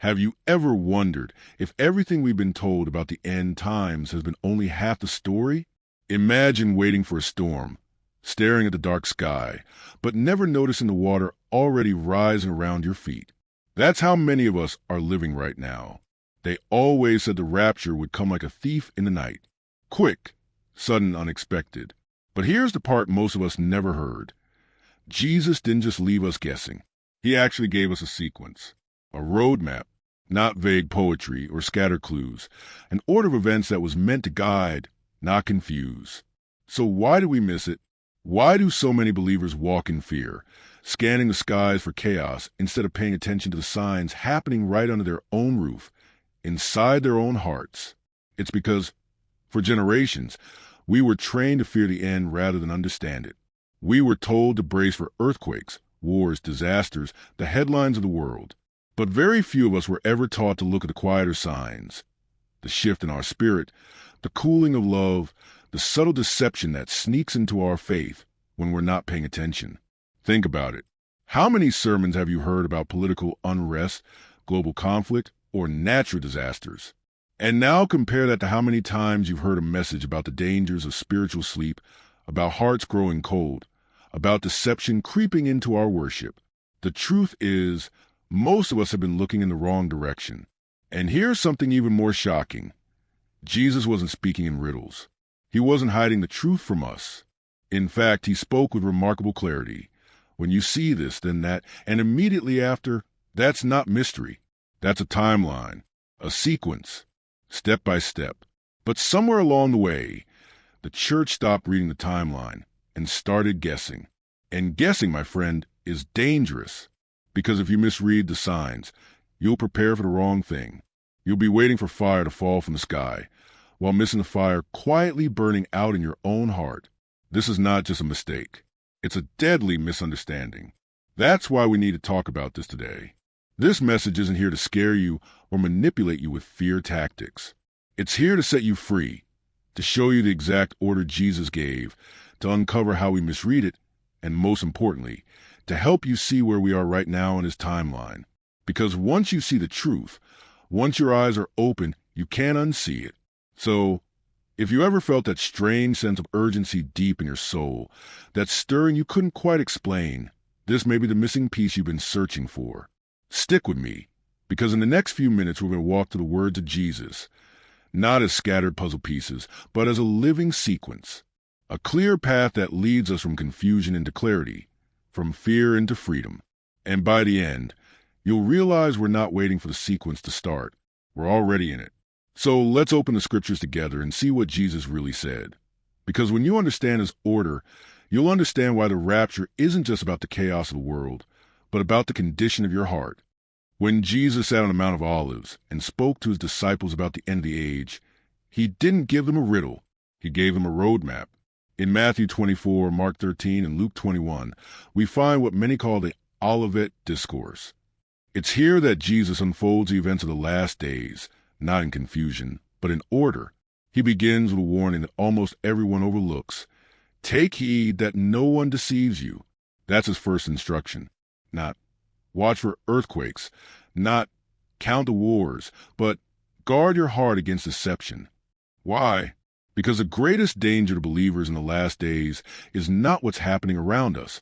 Have you ever wondered if everything we've been told about the end times has been only half the story? Imagine waiting for a storm, staring at the dark sky, but never noticing the water already rising around your feet. That's how many of us are living right now. They always said the rapture would come like a thief in the night. Quick, sudden, unexpected. But here's the part most of us never heard. Jesus didn't just leave us guessing. He actually gave us a sequence, a roadmap, not vague poetry or scattered clues, an order of events that was meant to guide, not confuse. So why do we miss it? Why do so many believers walk in fear, scanning the skies for chaos instead of paying attention to the signs happening right under their own roof, inside their own hearts? It's because, for generations, we were trained to fear the end rather than understand it. We were told to brace for earthquakes, wars, disasters, the headlines of the world. But very few of us were ever taught to look at the quieter signs, the shift in our spirit, the cooling of love, the subtle deception that sneaks into our faith when we're not paying attention. Think about it. How many sermons have you heard about political unrest, global conflict, or natural disasters? And now compare that to how many times you've heard a message about the dangers of spiritual sleep, about hearts growing cold, about deception creeping into our worship. The truth is, most of us have been looking in the wrong direction. And here's something even more shocking. Jesus wasn't speaking in riddles. He wasn't hiding the truth from us. In fact, he spoke with remarkable clarity. When you see this, then that, and immediately after, that's not mystery. That's a timeline, a sequence, step by step. But somewhere along the way, the church stopped reading the timeline and started guessing. And guessing, my friend, is dangerous. Because if you misread the signs, you'll prepare for the wrong thing. You'll be waiting for fire to fall from the sky, while missing the fire quietly burning out in your own heart. This is not just a mistake. It's a deadly misunderstanding. That's why we need to talk about this today. This message isn't here to scare you or manipulate you with fear tactics. It's here to set you free, to show you the exact order Jesus gave, to uncover how we misread it, and most importantly, to help you see where we are right now in his timeline. Because once you see the truth, once your eyes are open, you can't unsee it. So, if you ever felt that strange sense of urgency deep in your soul, that stirring you couldn't quite explain, this may be the missing piece you've been searching for. Stick with me, because in the next few minutes we're going to walk to the words of Jesus, not as scattered puzzle pieces, but as a living sequence, a clear path that leads us from confusion into clarity, from fear into freedom. And by the end, you'll realize we're not waiting for the sequence to start. We're already in it. So let's open the scriptures together and see what Jesus really said. Because when you understand his order, you'll understand why the rapture isn't just about the chaos of the world, but about the condition of your heart. When Jesus sat on the Mount of Olives and spoke to his disciples about the end of the age, he didn't give them a riddle. He gave them a roadmap. In Matthew 24, Mark 13, and Luke 21, we find what many call the Olivet Discourse. It's here that Jesus unfolds the events of the last days, not in confusion, but in order. He begins with a warning that almost everyone overlooks. Take heed that no one deceives you. That's his first instruction. Not watch for earthquakes, not count the wars, but guard your heart against deception. Why? Because the greatest danger to believers in the last days is not what's happening around us.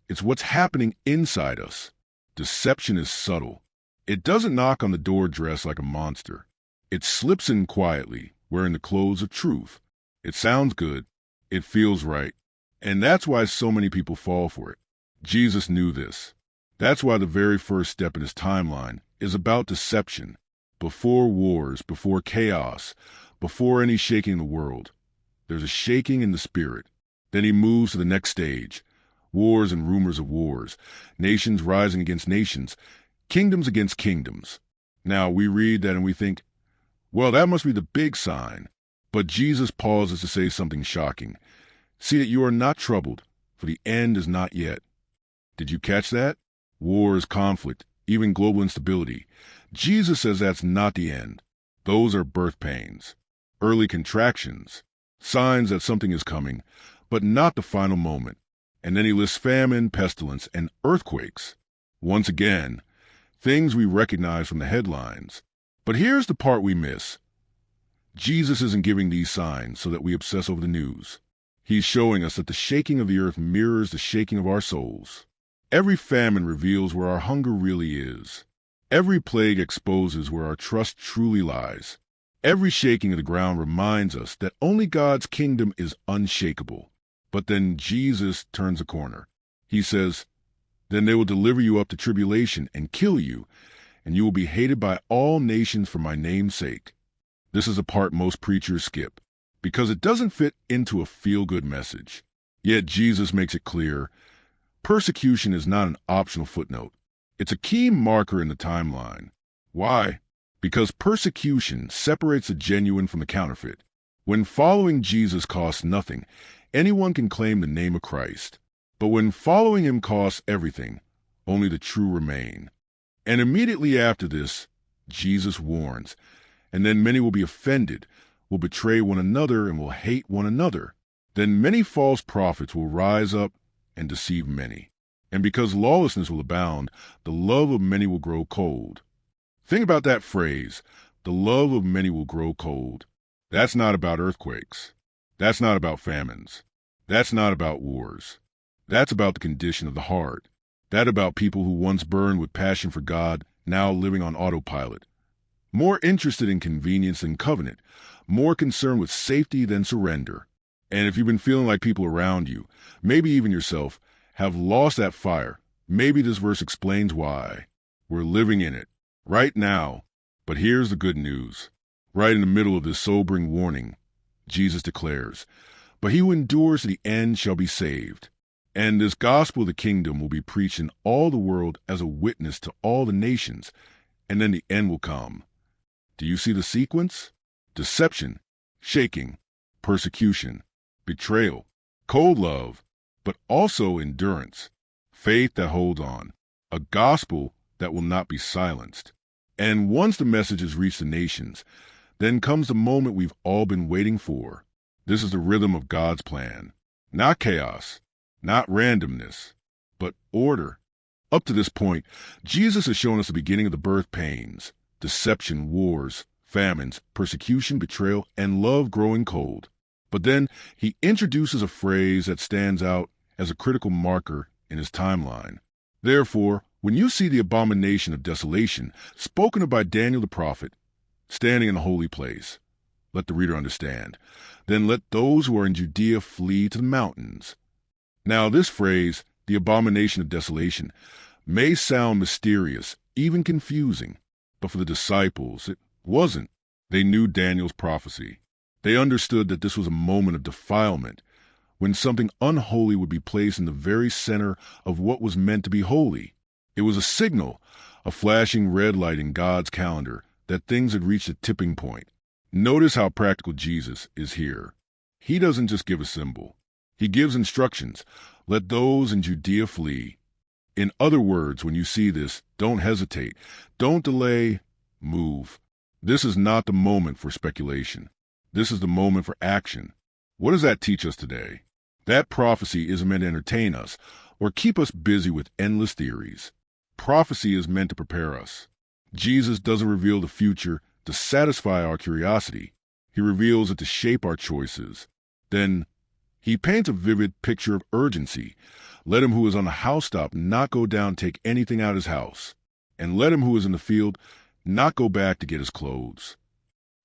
It's what's happening inside us. Deception is subtle. It doesn't knock on the door dressed like a monster. It slips in quietly, wearing the clothes of truth. It sounds good. It feels right. And that's why so many people fall for it. Jesus knew this. That's why the very first step in his timeline is about deception. Before wars, before chaos, before any shaking in the world, there's a shaking in the spirit. Then he moves to the next stage. Wars and rumors of wars, nations rising against nations, kingdoms against kingdoms. Now, we read that and we think, well, that must be the big sign. But Jesus pauses to say something shocking. See that you are not troubled, for the end is not yet. Did you catch that? Wars, conflict, even global instability. Jesus says that's not the end. Those are birth pains, early contractions, signs that something is coming, but not the final moment. And then he lists famine, pestilence, and earthquakes. Once again, things we recognize from the headlines. But here's the part we miss. Jesus isn't giving these signs so that we obsess over the news. He's showing us that the shaking of the earth mirrors the shaking of our souls. Every famine reveals where our hunger really is. Every plague exposes where our trust truly lies. Every shaking of the ground reminds us that only God's kingdom is unshakable. But then Jesus turns a corner. He says, "Then they will deliver you up to tribulation and kill you, and you will be hated by all nations for my name's sake." This is a part most preachers skip, because it doesn't fit into a feel-good message. Yet Jesus makes it clear, persecution is not an optional footnote. It's a key marker in the timeline. Why? Because persecution separates the genuine from the counterfeit. When following Jesus costs nothing, anyone can claim the name of Christ. But when following him costs everything, only the true remain. And immediately after this, Jesus warns, "And then many will be offended, will betray one another, and will hate one another. Then many false prophets will rise up and deceive many. And because lawlessness will abound, the love of many will grow cold." Think about that phrase, the love of many will grow cold. That's not about earthquakes. That's not about famines. That's not about wars. That's about the condition of the heart. That's about people who once burned with passion for God, now living on autopilot. More interested in convenience than covenant. More concerned with safety than surrender. And if you've been feeling like people around you, maybe even yourself, have lost that fire, maybe this verse explains why. We're living in it, right now. But here's the good news. Right in the middle of this sobering warning, Jesus declares, "But he who endures to the end shall be saved." And this gospel of the kingdom will be preached in all the world as a witness to all the nations, and then the end will come. Do you see the sequence? Deception, shaking, persecution, betrayal, cold love, but also endurance, faith that holds on, a gospel that will not be silenced. And once the message has reached the nations, then comes the moment we've all been waiting for. This is the rhythm of God's plan. Not chaos, not randomness, but order. Up to this point, Jesus has shown us the beginning of the birth pains, deception, wars, famines, persecution, betrayal, and love growing cold. But then he introduces a phrase that stands out as a critical marker in his timeline. Therefore, when you see the abomination of desolation spoken of by Daniel the prophet, standing in the holy place, let the reader understand. Then let those who are in Judea flee to the mountains. Now this phrase, the abomination of desolation, may sound mysterious, even confusing, but for the disciples it wasn't. They knew Daniel's prophecy. They understood that this was a moment of defilement, when something unholy would be placed in the very center of what was meant to be holy. It was a signal, a flashing red light in God's calendar, that things had reached a tipping point. Notice how practical Jesus is here. He doesn't just give a symbol. He gives instructions. Let those in Judea flee. In other words, when you see this, don't hesitate. Don't delay. Move. This is not the moment for speculation. This is the moment for action. What does that teach us today? That prophecy isn't meant to entertain us or keep us busy with endless theories. Prophecy is meant to prepare us. Jesus doesn't reveal the future to satisfy our curiosity. He reveals it to shape our choices. Then he paints a vivid picture of urgency. Let him who is on the housetop not go down take anything out of his house. And let him who is in the field not go back to get his clothes.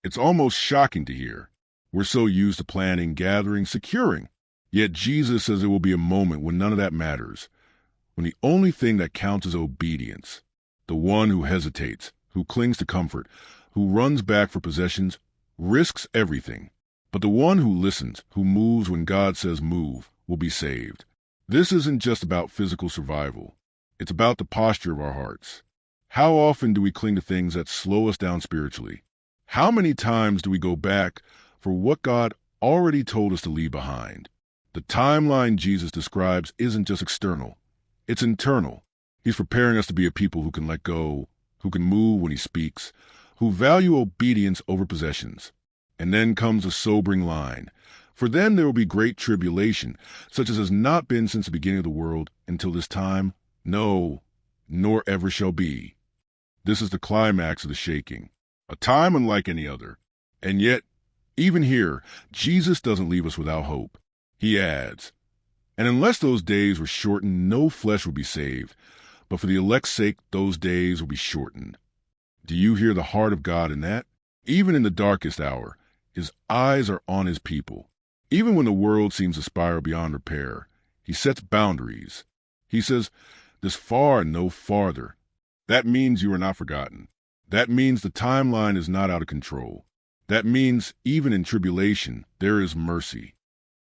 It's almost shocking to hear. We're so used to planning, gathering, securing. Yet Jesus says there will be a moment when none of that matters. When the only thing that counts is obedience. The one who hesitates, who clings to comfort, who runs back for possessions, risks everything. But the one who listens, who moves when God says move, will be saved. This isn't just about physical survival. It's about the posture of our hearts. How often do we cling to things that slow us down spiritually? How many times do we go back for what God already told us to leave behind? The timeline Jesus describes isn't just external. It's internal. He's preparing us to be a people who can let go, who can move when he speaks, who value obedience over possessions. And then comes a sobering line. For then there will be great tribulation, such as has not been since the beginning of the world until this time, no, nor ever shall be. This is the climax of the shaking, a time unlike any other. And yet, even here, Jesus doesn't leave us without hope. He adds, "And unless those days were shortened, no flesh will be saved. But for the elect's sake, those days will be shortened." Do you hear the heart of God in that? Even in the darkest hour, his eyes are on his people. Even when the world seems to spiral beyond repair, he sets boundaries. He says, "This far and no farther." That means you are not forgotten. That means the timeline is not out of control. That means even in tribulation, there is mercy.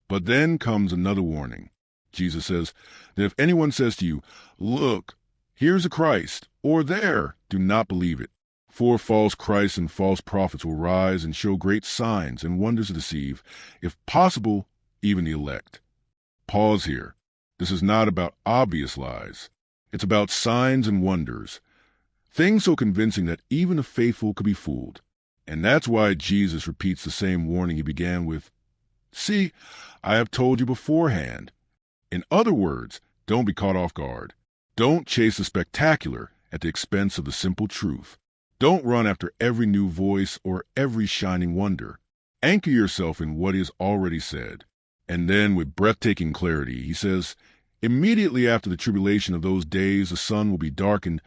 But then comes another warning. Jesus says that if anyone says to you, "Look, here's a Christ," or "There," do not believe it. For false Christs and false prophets will rise and show great signs and wonders to deceive, if possible, even the elect. Pause here. This is not about obvious lies. It's about signs and wonders. Things so convincing that even the faithful could be fooled. And that's why Jesus repeats the same warning he began with, "See, I have told you beforehand." In other words, don't be caught off guard. Don't chase the spectacular at the expense of the simple truth. Don't run after every new voice or every shining wonder. Anchor yourself in what is already said. And then, with breathtaking clarity, he says, "Immediately after the tribulation of those days, the sun will be darkened,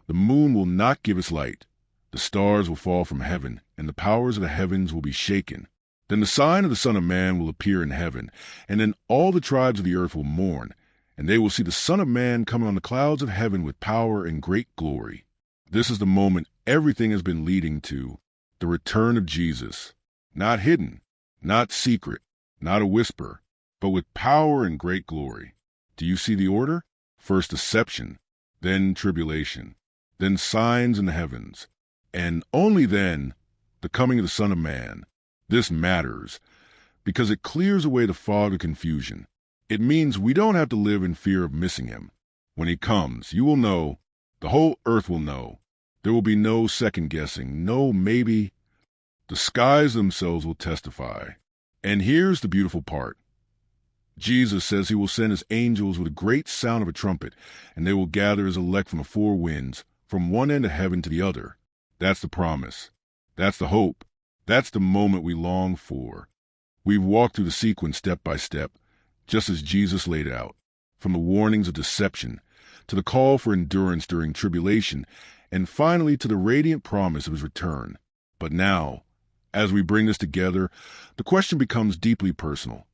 the moon will not give its light, the stars will fall from heaven, and the powers of the heavens will be shaken. Then the sign of the Son of Man will appear in heaven, and then all the tribes of the earth will mourn, and they will see the Son of Man coming on the clouds of heaven with power and great glory." This is the moment everything has been leading to, the return of Jesus. Not hidden, not secret, not a whisper, but with power and great glory. Do you see the order? First deception, then tribulation, then signs in the heavens, and only then the coming of the Son of Man. This matters because it clears away the fog of confusion. It means we don't have to live in fear of missing him. When he comes, you will know, the whole earth will know. There will be no second guessing, no maybe. The skies themselves will testify. And here's the beautiful part. Jesus says he will send his angels with a great sound of a trumpet, and they will gather his elect from the four winds, from one end of heaven to the other. That's the promise. That's the hope. That's the moment we long for. We've walked through the sequence step by step, just as Jesus laid out, from the warnings of deception, to the call for endurance during tribulation, and finally to the radiant promise of his return. But now, as we bring this together, the question becomes deeply personal.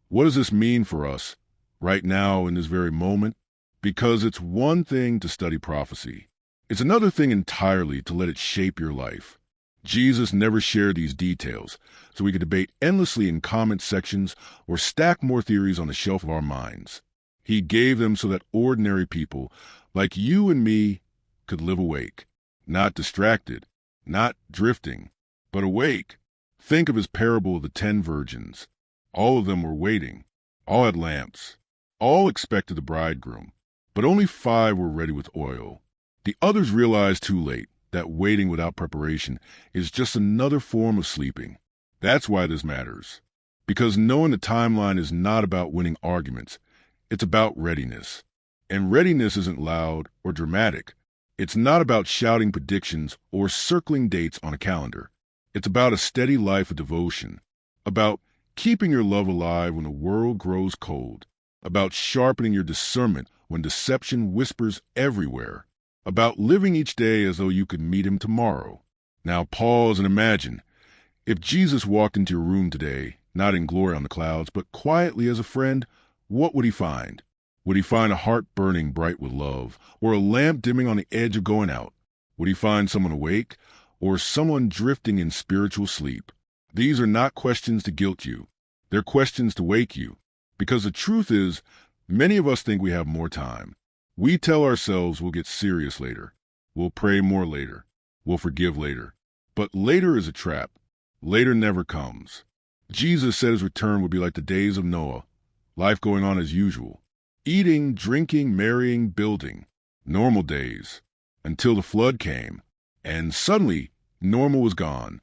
What does this mean for us, right now in this very moment? Because it's one thing to study prophecy. It's another thing entirely to let it shape your life. Jesus never shared these details, so we could debate endlessly in comment sections or stack more theories on the shelf of our minds. He gave them so that ordinary people, like you and me, could live awake, not distracted, not drifting, but awake. Think of his parable of the 10 virgins. All of them were waiting. All had lamps. All expected the bridegroom, but only 5 were ready with oil. The others realized too late that waiting without preparation is just another form of sleeping. That's why this matters. Because knowing the timeline is not about winning arguments. It's about readiness. And readiness isn't loud or dramatic. It's not about shouting predictions or circling dates on a calendar. It's about a steady life of devotion, about keeping your love alive when the world grows cold, about sharpening your discernment when deception whispers everywhere, about living each day as though you could meet him tomorrow. Now pause and imagine, if Jesus walked into your room today, not in glory on the clouds, but quietly as a friend, what would he find? Would he find a heart burning bright with love, or a lamp dimming on the edge of going out? Would he find someone awake, or someone drifting in spiritual sleep? These are not questions to guilt you. They're questions to wake you. Because the truth is, many of us think we have more time. We tell ourselves we'll get serious later. We'll pray more later. We'll forgive later. But later is a trap. Later never comes. Jesus said his return would be like the days of Noah, life going on as usual. Eating, drinking, marrying, building. Normal days. Until the flood came. And suddenly, normal was gone.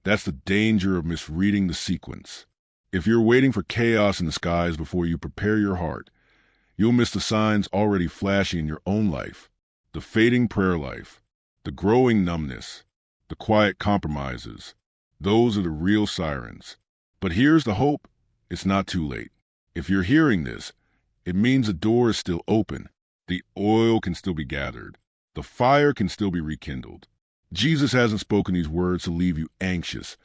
That's the danger of misreading the sequence. If you're waiting for chaos in the skies before you prepare your heart, you'll miss the signs already flashing in your own life. The fading prayer life. the growing numbness, the quiet compromises. Those are the real sirens. But here's the hope. It's not too late. If you're hearing this, it means the door is still open. The oil can still be gathered. The fire can still be rekindled. Jesus hasn't spoken these words to leave you anxious,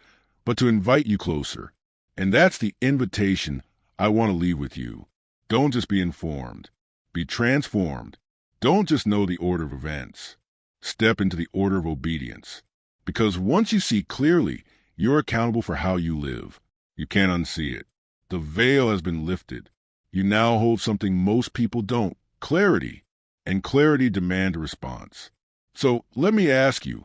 but to invite you closer. And that's the invitation I want to leave with you. Don't just be informed. Be transformed. Don't just know the order of events. Step into the order of obedience. Because once you see clearly, you're accountable for how you live. You can't unsee it. The veil has been lifted. You now hold something most people don't, clarity. And clarity demands a response. So let me ask you,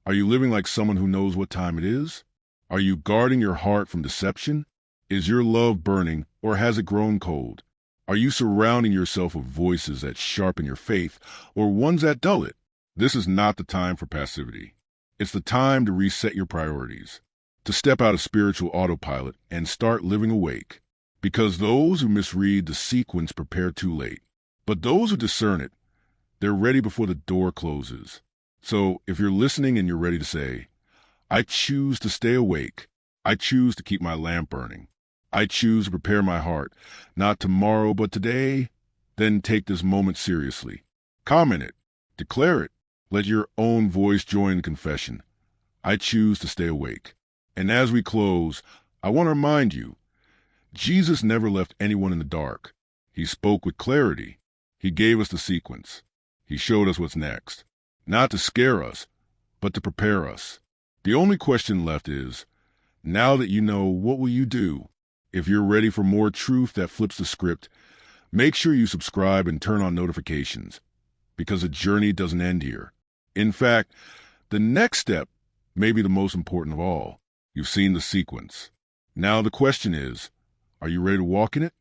are you living like someone who knows what time it is? Are you guarding your heart from deception? Is your love burning, or has it grown cold? Are you surrounding yourself with voices that sharpen your faith, or ones that dull it? This is not the time for passivity. It's the time to reset your priorities, to step out of spiritual autopilot and start living awake. Because those who misread the sequence prepare too late. But those who discern it, they're ready before the door closes. So if you're listening and you're ready to say, I choose to stay awake. I choose to keep my lamp burning. I choose to prepare my heart, not tomorrow but today, then take this moment seriously. Comment it. Declare it. Let your own voice join the confession. I choose to stay awake. And as we close, I want to remind you, Jesus never left anyone in the dark. He spoke with clarity. He gave us the sequence. He showed us what's next. Not to scare us, but to prepare us. The only question left is, now that you know, what will you do? If you're ready for more truth that flips the script, make sure you subscribe and turn on notifications, because the journey doesn't end here. In fact, the next step may be the most important of all. You've seen the sequence. Now the question is, are you ready to walk in it?